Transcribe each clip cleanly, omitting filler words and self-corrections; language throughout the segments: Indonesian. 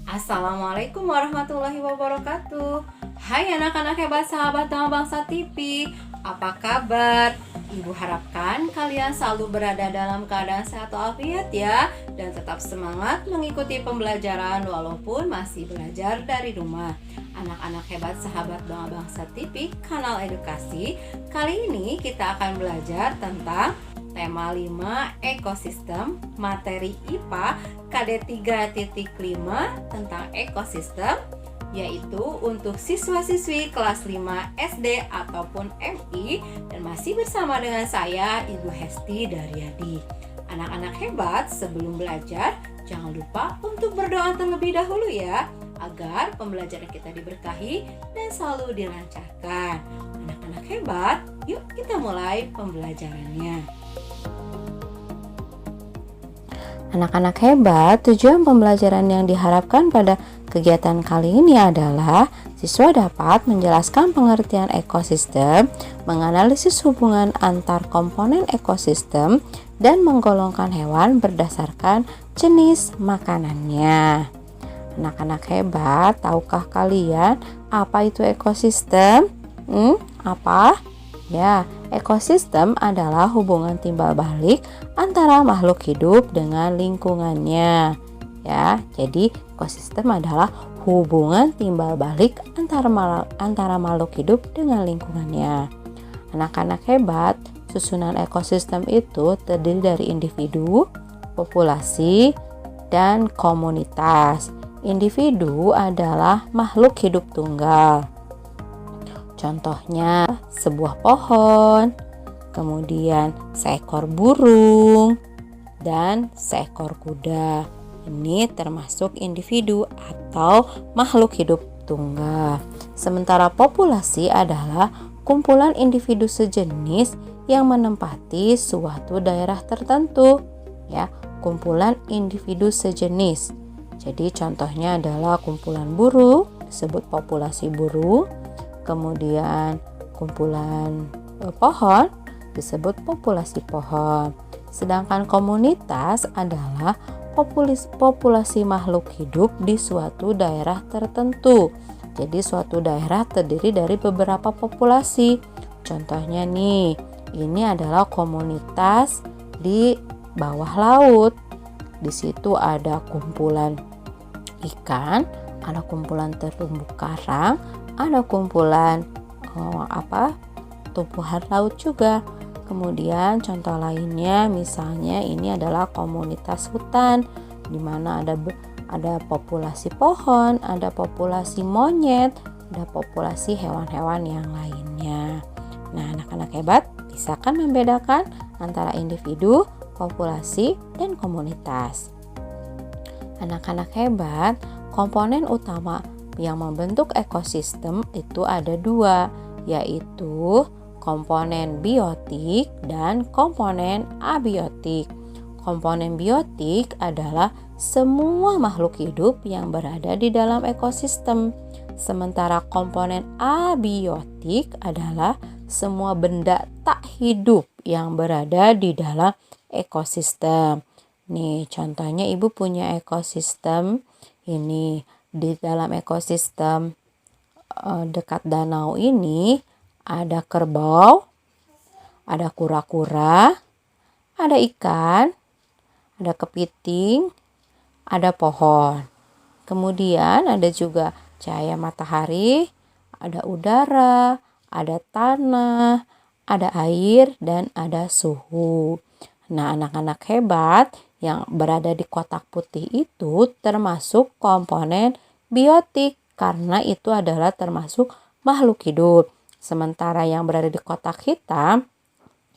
Assalamualaikum warahmatullahi wabarakatuh. Hai anak-anak hebat sahabat Dama Bangsa TV, apa kabar? Ibu harapkan kalian selalu berada dalam keadaan sehat walafiat ya, dan tetap semangat mengikuti pembelajaran walaupun masih belajar dari rumah. Anak-anak hebat sahabat Dama Bangsa TV, kanal edukasi. Kali ini kita akan belajar tentang tema 5 ekosistem, materi IPA KD 3.5 tentang ekosistem, yaitu untuk siswa-siswi kelas 5 SD ataupun MI, dan masih bersama dengan saya Ibu Hesti Daryadi. Anak-anak hebat, sebelum belajar jangan lupa untuk berdoa terlebih dahulu ya, agar pembelajaran kita diberkahi dan selalu dilancarkan. Anak-anak hebat, yuk kita mulai pembelajarannya. Anak-anak hebat, tujuan pembelajaran yang diharapkan pada kegiatan kali ini adalah siswa dapat menjelaskan pengertian ekosistem, menganalisis hubungan antar komponen ekosistem, dan menggolongkan hewan berdasarkan jenis makanannya. Anak-anak hebat, tahukah kalian apa itu ekosistem? Apa? Ya, ekosistem adalah hubungan timbal balik antara makhluk hidup dengan lingkungannya. Ya, jadi ekosistem adalah hubungan timbal balik antara makhluk hidup dengan lingkungannya. Anak-anak hebat, susunan ekosistem itu terdiri dari individu, populasi, dan komunitas. Individu adalah makhluk hidup tunggal. Contohnya sebuah pohon, kemudian seekor burung, dan seekor kuda. Ini termasuk individu atau makhluk hidup tunggal. Sementara populasi adalah kumpulan individu sejenis yang menempati suatu daerah tertentu. Ya, kumpulan individu sejenis. Jadi contohnya adalah kumpulan burung, disebut populasi burung. Kemudian kumpulan pohon disebut populasi pohon. Sedangkan komunitas adalah populasi makhluk hidup di suatu daerah tertentu. Jadi suatu daerah terdiri dari beberapa populasi. Contohnya nih, ini adalah komunitas di bawah laut. Di situ ada kumpulan ikan, ada kumpulan terumbu karang, ada kumpulan tumbuhan laut juga. Kemudian contoh lainnya misalnya ini adalah komunitas hutan, di mana ada populasi pohon, ada populasi monyet, ada populasi hewan-hewan yang lainnya. Nah, anak-anak hebat bisa kan membedakan antara individu, populasi, dan komunitas. Anak-anak hebat, komponen utama yang membentuk ekosistem itu ada dua, yaitu komponen biotik dan komponen abiotik. Komponen biotik adalah semua makhluk hidup yang berada di dalam ekosistem. Sementara komponen abiotik adalah semua benda tak hidup yang berada di dalam ekosistem. Nih, contohnya Ibu punya ekosistem ini. Di dalam ekosistem dekat danau ini ada kerbau, ada kura-kura, ada ikan, ada kepiting, ada pohon. Kemudian ada juga cahaya matahari, ada udara, ada tanah, ada air, dan ada suhu. Nah, anak-anak hebat yang berada di kotak putih itu termasuk komponen biotik karena itu adalah termasuk makhluk hidup. Sementara yang berada di kotak hitam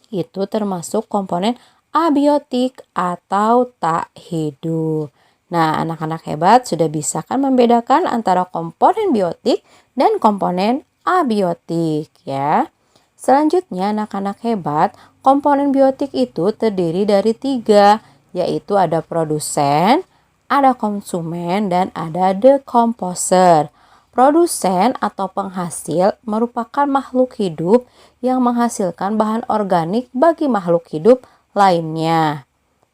itu termasuk komponen abiotik atau tak hidup. Nah, anak-anak hebat sudah bisa kan membedakan antara komponen biotik dan komponen abiotik ya. Selanjutnya anak-anak hebat, komponen biotik itu terdiri dari 3, yaitu ada produsen, ada konsumen, dan ada decomposer. Produsen atau penghasil merupakan makhluk hidup yang menghasilkan bahan organik bagi makhluk hidup lainnya.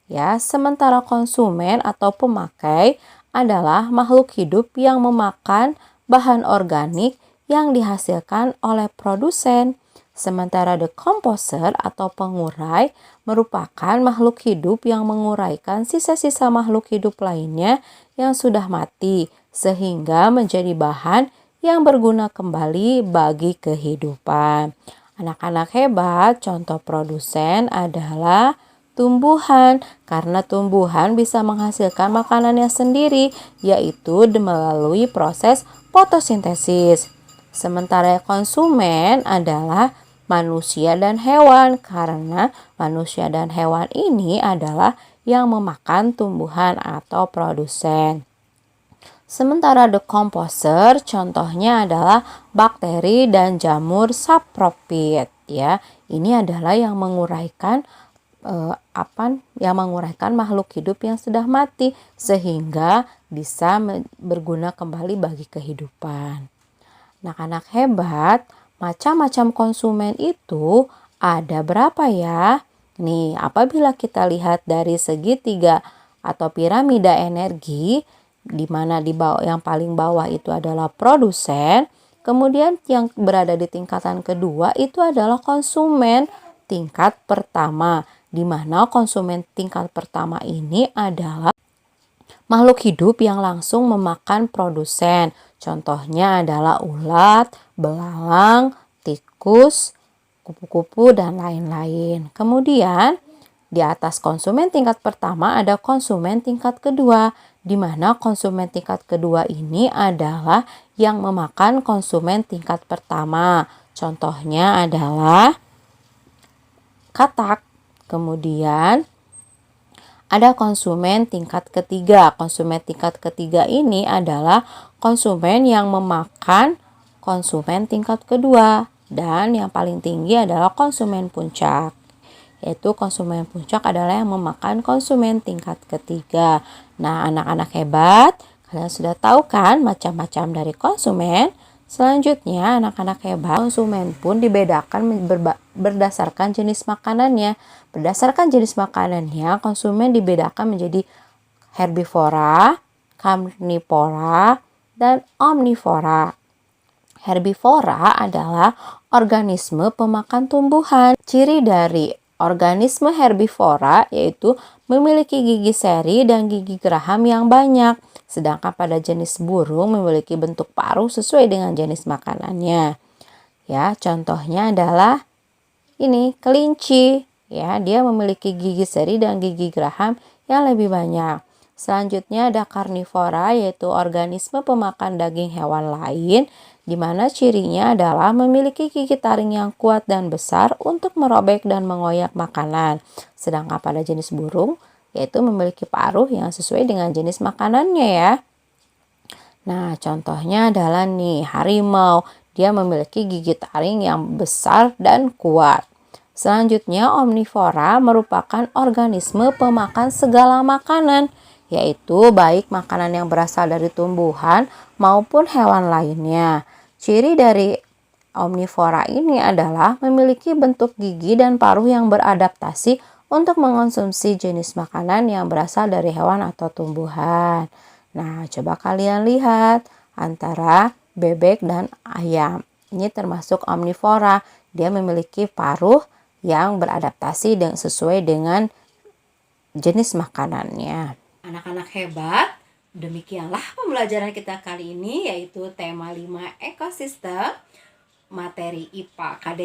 Ya, sementara konsumen atau pemakai adalah makhluk hidup yang memakan bahan organik yang dihasilkan oleh produsen. Sementara decomposer atau pengurai merupakan makhluk hidup yang menguraikan sisa-sisa makhluk hidup lainnya yang sudah mati sehingga menjadi bahan yang berguna kembali bagi kehidupan. Anak-anak hebat, contoh produsen adalah tumbuhan, karena tumbuhan bisa menghasilkan makanannya sendiri, yaitu melalui proses fotosintesis. Sementara konsumen adalah manusia dan hewan, karena manusia dan hewan ini adalah yang memakan tumbuhan atau produsen. Sementara decomposer contohnya adalah bakteri dan jamur sapropit ya. Ini adalah yang menguraikan makhluk hidup yang sudah mati sehingga bisa berguna kembali bagi kehidupan. Anak-anak hebat, macam-macam konsumen itu ada berapa ya? Nih, apabila kita lihat dari segitiga atau piramida energi, di mana di bawah yang paling bawah itu adalah produsen, kemudian yang berada di tingkatan kedua itu adalah konsumen tingkat pertama, di mana konsumen tingkat pertama ini adalah makhluk hidup yang langsung memakan produsen. Contohnya adalah ulat, belalang, tikus, kupu-kupu, dan lain-lain. Kemudian di atas konsumen tingkat pertama ada konsumen tingkat kedua, di mana konsumen tingkat kedua ini adalah yang memakan konsumen tingkat pertama. Contohnya adalah katak. Kemudian ada konsumen tingkat ketiga. Konsumen tingkat ketiga ini adalah konsumen yang memakan konsumen tingkat kedua. Dan yang paling tinggi adalah konsumen puncak. Yaitu konsumen puncak adalah yang memakan konsumen tingkat ketiga. Nah, anak-anak hebat, kalian sudah tahu kan macam-macam dari konsumen? Selanjutnya, anak-anak hebat, konsumen pun dibedakan berdasarkan jenis makanannya. Berdasarkan jenis makanannya, konsumen dibedakan menjadi herbivora, karnivora, dan omnivora. Herbivora adalah organisme pemakan tumbuhan. Ciri dari organisme herbivora yaitu memiliki gigi seri dan gigi geraham yang banyak. Sedangkan pada jenis burung memiliki bentuk paruh sesuai dengan jenis makanannya. Ya, contohnya adalah ini kelinci. Ya, dia memiliki gigi seri dan gigi geraham yang lebih banyak. Selanjutnya ada karnivora yaitu organisme pemakan daging hewan lain, di mana cirinya adalah memiliki gigi taring yang kuat dan besar untuk merobek dan mengoyak makanan. Sedangkan pada jenis burung yaitu memiliki paruh yang sesuai dengan jenis makanannya ya. Nah, contohnya adalah nih harimau. Dia memiliki gigi taring yang besar dan kuat. Selanjutnya omnivora merupakan organisme pemakan segala makanan, yaitu baik makanan yang berasal dari tumbuhan maupun hewan lainnya. Ciri dari omnivora ini adalah memiliki bentuk gigi dan paruh yang beradaptasi untuk mengonsumsi jenis makanan yang berasal dari hewan atau tumbuhan. Nah, coba kalian lihat antara bebek dan ayam. Ini termasuk omnivora. Dia memiliki paruh yang beradaptasi dan sesuai dengan jenis makanannya. Anak-anak hebat, demikianlah pembelajaran kita kali ini, yaitu tema 5 ekosistem, materi IPA KD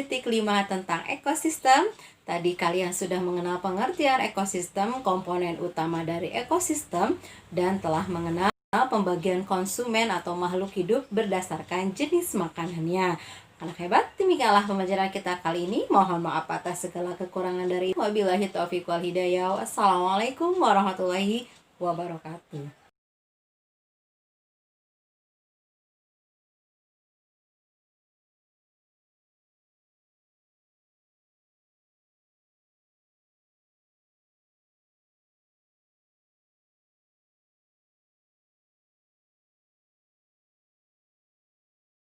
3.5 tentang ekosistem. Tadi kalian sudah mengenal pengertian ekosistem, komponen utama dari ekosistem, dan telah mengenal pembagian konsumen atau makhluk hidup berdasarkan jenis makanannya. Anak hebat, demikianlah pembelajaran kita kali ini. Mohon maaf atas segala kekurangan dari wabillahi taufiq wal hidayah. Wassalamualaikum warahmatullahi wabarakatuh.